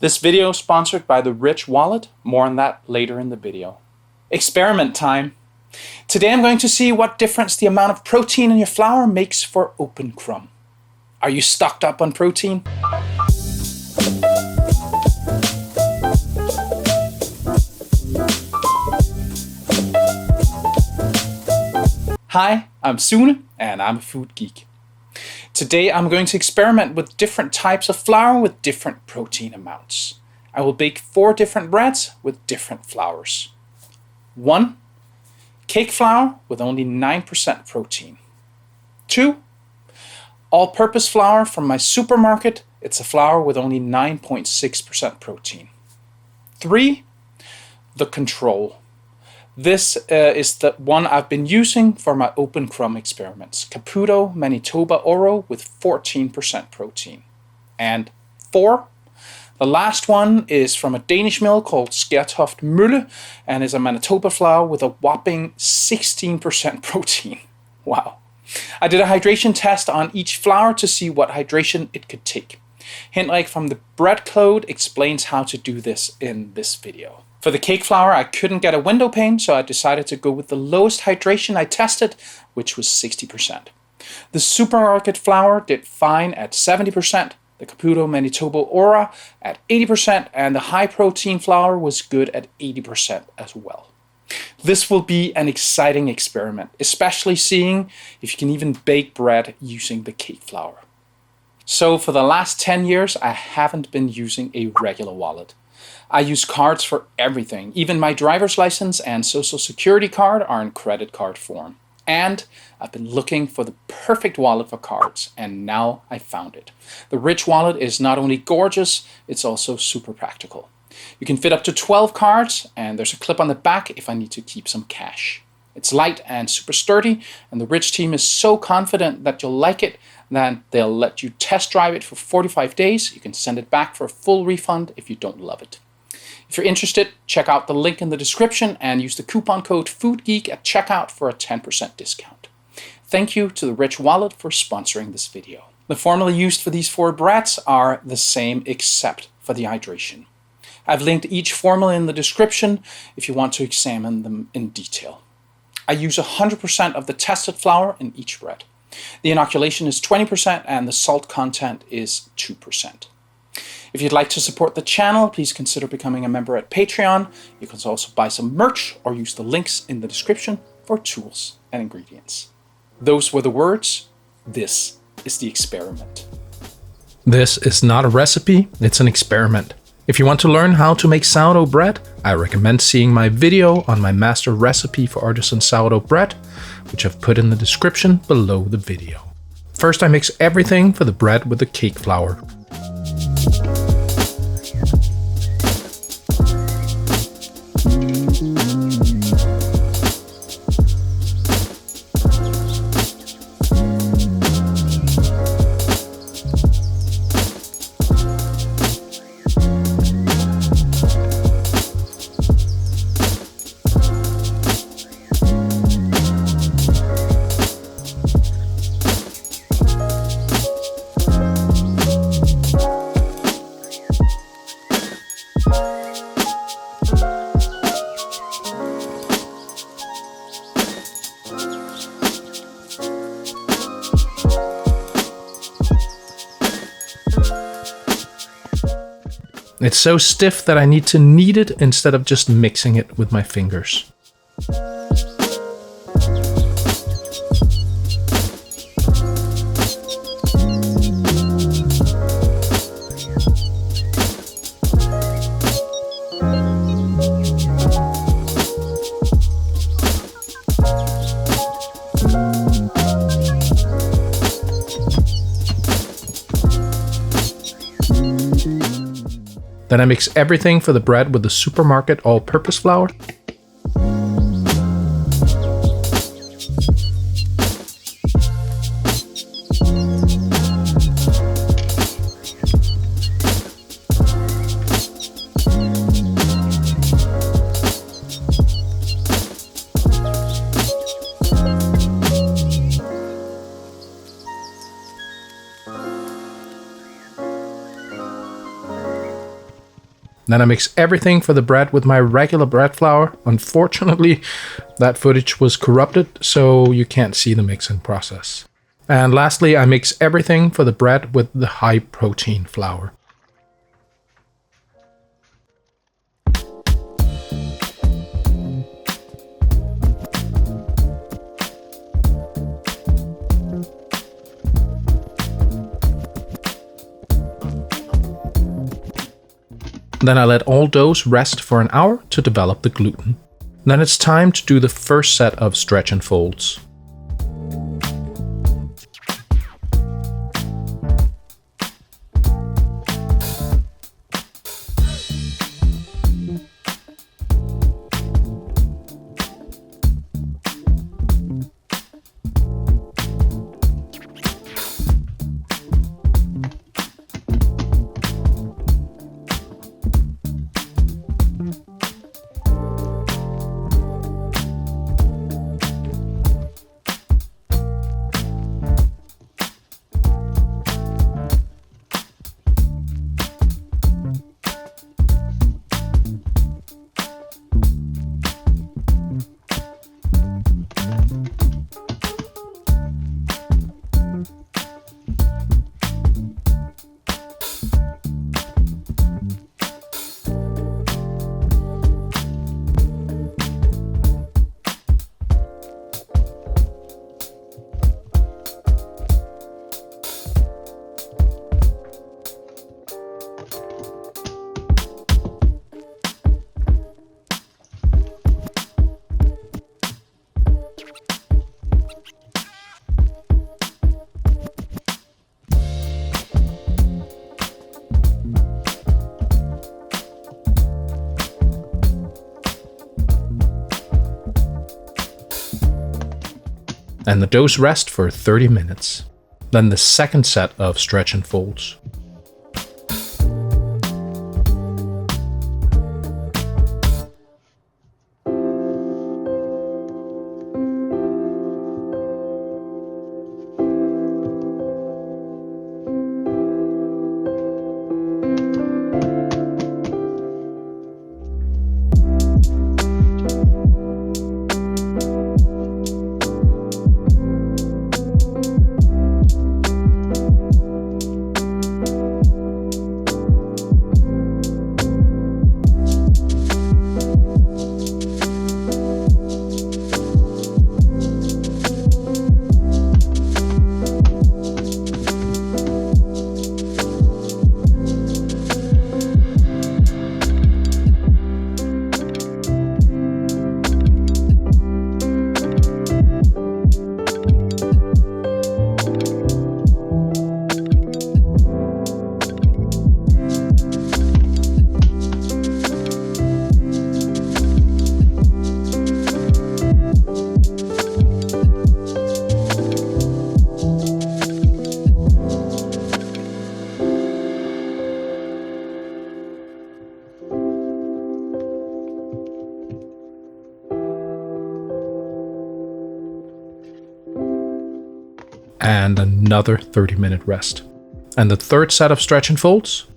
This video is sponsored by the Rich Wallet. More on that later in the video. Experiment time. Today I'm going to see what difference the amount of protein in your flour makes for Open Crumb. Are you stocked up on protein? Hi, I'm Sune and I'm a food geek. Today I'm going to experiment with different types of flour with different protein amounts. I will bake 4 different breads with different flours. 1. Cake flour with only 9% protein. 2. All-purpose flour from my supermarket. It's a flour with only 9.6% protein. 3. The Control. This is the one I've been using for my Open Crumb experiments. Caputo Manitoba Oro with 14% protein. And 4. The last one is from a Danish mill called Skærtoft Mølle and is a Manitoba flour with a whopping 16% protein. Wow. I did a hydration test on each flour to see what hydration it could take. Henrik from the Bread Code explains how to do this in this video. For the cake flour, I couldn't get a window pane, so I decided to go with the lowest hydration I tested, which was 60%. The supermarket flour did fine at 70%, the Caputo Manitoba Ora at 80%, and the high protein flour was good at 80% as well. This will be an exciting experiment, especially seeing if you can even bake bread using the cake flour. So for the last 10 years, I haven't been using a regular wallet. I use cards for everything. Even my driver's license and social security card are in credit card form. And I've been looking for the perfect wallet for cards, and now I found it. The Rich Wallet is not only gorgeous, it's also super practical. You can fit up to 12 cards, and there's a clip on the back if I need to keep some cash. It's light and super sturdy, and the Rich team is so confident that you'll like it that they'll let you test drive it for 45 days. You can send it back for a full refund if you don't love it. If you're interested, check out the link in the description and use the coupon code FOODGEEK at checkout for a 10% discount. Thank you to the Rich Wallet for sponsoring this video. The formula used for these 4 breads are the same except for the hydration. I've linked each formula in the description if you want to examine them in detail. I use 100% of the tested flour in each bread. The inoculation is 20% and the salt content is 2%. If you'd like to support the channel, please consider becoming a member at Patreon. You can also buy some merch or use the links in the description for tools and ingredients. Those were the words. This is the experiment. This is not a recipe, it's an experiment. If you want to learn how to make sourdough bread, I recommend seeing my video on my master recipe for artisan sourdough bread, which I've put in the description below the video. First, I mix everything for the bread with the cake flour. It's so stiff that I need to knead it instead of just mixing it with my fingers. Then I mix everything for the bread with the supermarket all-purpose flour. Then I mix everything for the bread with my regular bread flour. Unfortunately, that footage was corrupted, so you can't see the mixing process. And lastly, I mix everything for the bread with the high protein flour. Then I let all doughs rest for an hour to develop the gluten. Then it's time to do the first set of stretch and folds. And the doughs rest for 30 minutes. Then the second set of stretch and folds. And another 30-minute rest. And the third set of stretch and folds.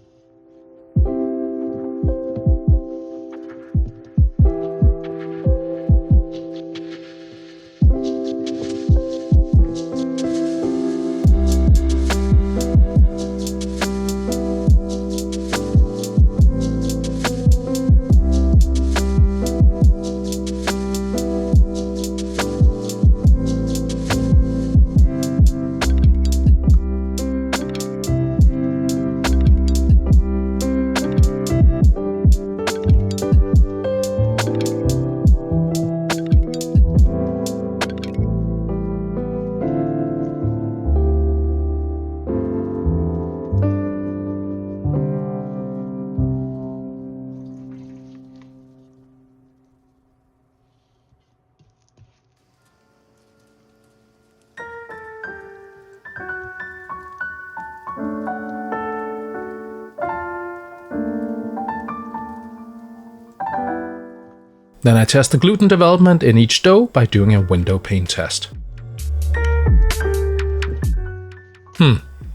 Then I test the gluten development in each dough by doing a window pane test.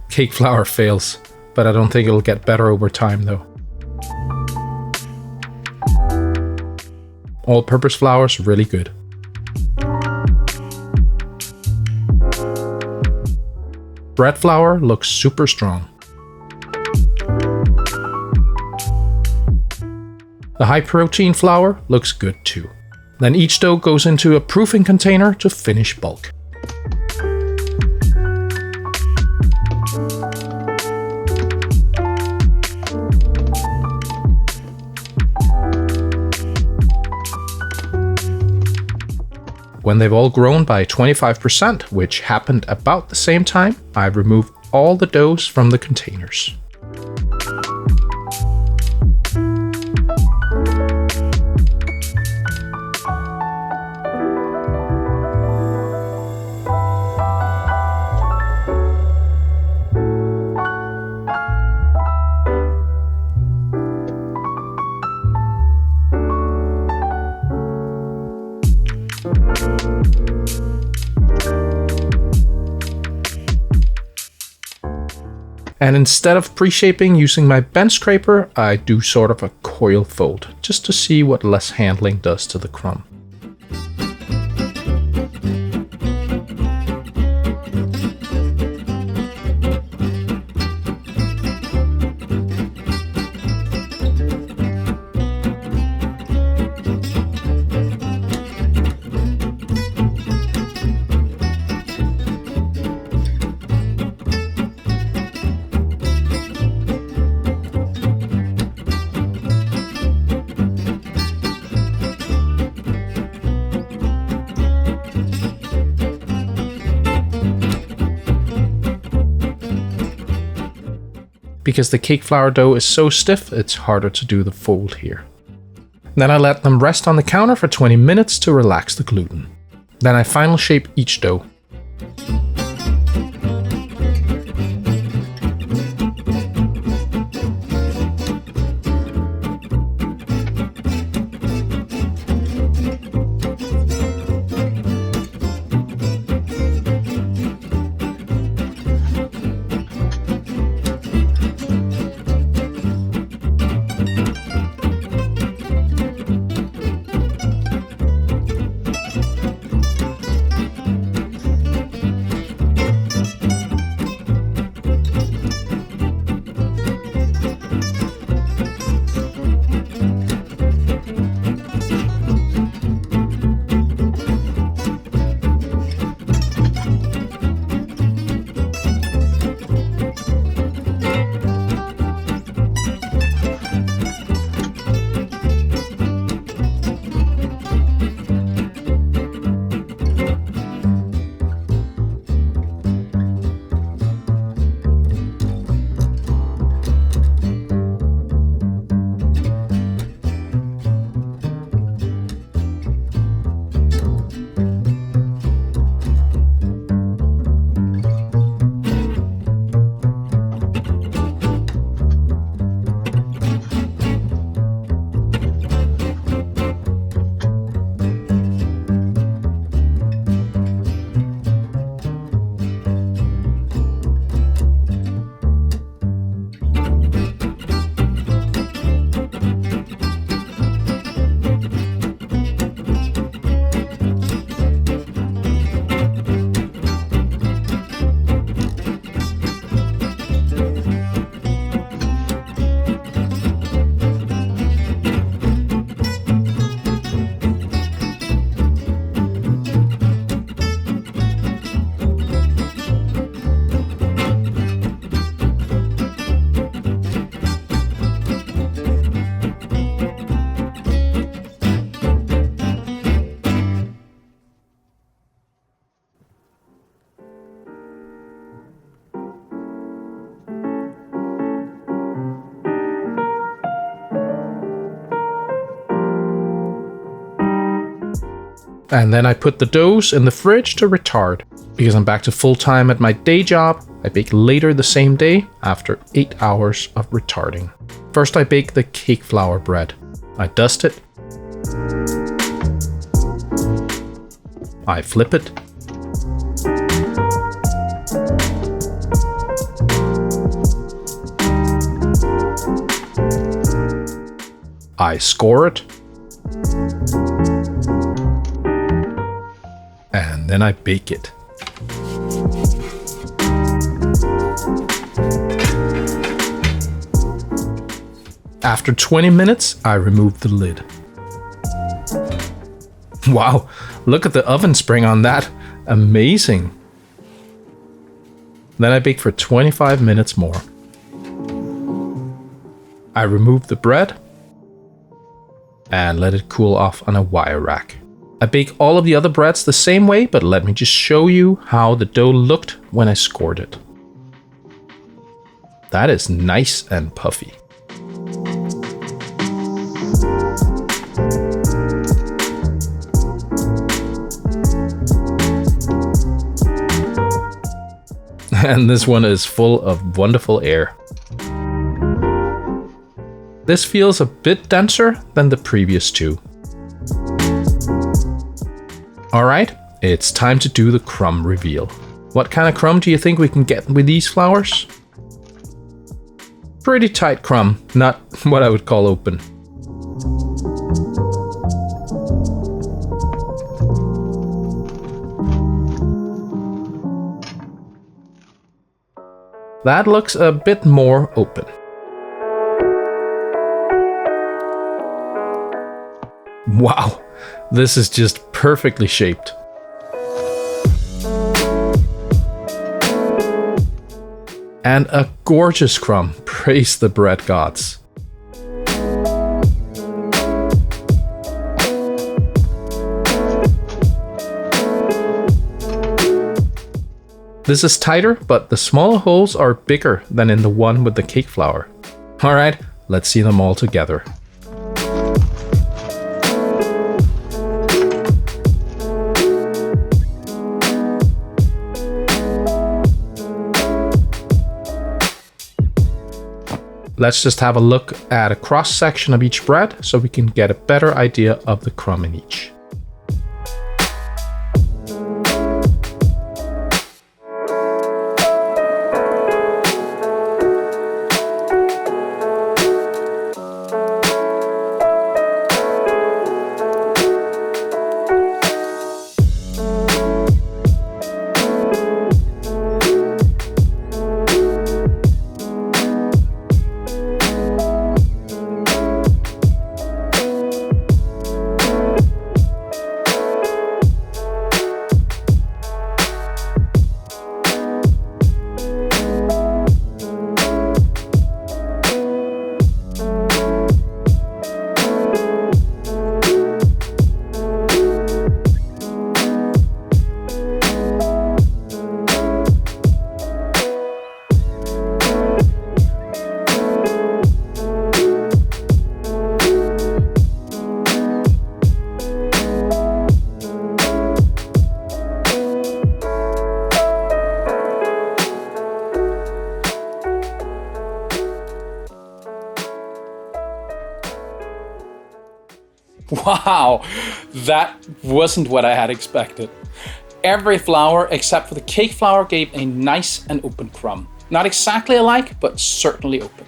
Cake flour fails, but I don't think it'll get better over time though. All-purpose flour is really good. Bread flour looks super strong. The high-protein flour looks good too. Then each dough goes into a proofing container to finish bulk. When they've all grown by 25%, which happened about the same time, I remove all the doughs from the containers. And instead of pre-shaping using my bench scraper, I do sort of a coil fold, just to see what less handling does to the crumb. Because the cake flour dough is so stiff, it's harder to do the fold here. Then I let them rest on the counter for 20 minutes to relax the gluten. Then I final shape each dough. And then I put the doughs in the fridge to retard. Because I'm back to full time at my day job, I bake later the same day after 8 hours of retarding. First I bake the cake flour bread. I dust it. I flip it. I score it. then I bake it. After 20 minutes, I remove the lid. Wow, look at the oven spring on that. Amazing. Then I bake for 25 minutes more. I remove the bread and let it cool off on a wire rack. I bake all of the other breads the same way, but let me just show you how the dough looked when I scored it. That is nice and puffy. And this one is full of wonderful air. This feels a bit denser than the previous two. Alright, it's time to do the crumb reveal. What kind of crumb do you think we can get with these flours? Pretty tight crumb, not what I would call open. That looks a bit more open. Wow, this is just perfectly shaped. And a gorgeous crumb, praise the bread gods. This is tighter, but the smaller holes are bigger than in the one with the cake flour. Alright, let's see them all together. Let's just have a look at a cross section of each bread so we can get a better idea of the crumb in each. Wow, that wasn't what I had expected. Every flour except for the cake flour gave a nice and open crumb. Not exactly alike, but certainly open.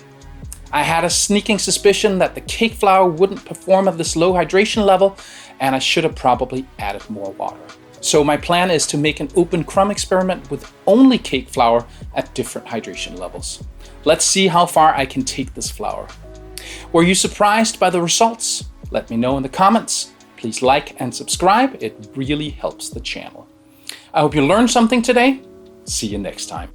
I had a sneaking suspicion that the cake flour wouldn't perform at this low hydration level, and I should have probably added more water. So my plan is to make an open crumb experiment with only cake flour at different hydration levels. Let's see how far I can take this flour. Were you surprised by the results? Let me know in the comments. Please like and subscribe. It really helps the channel. I hope you learned something today. See you next time.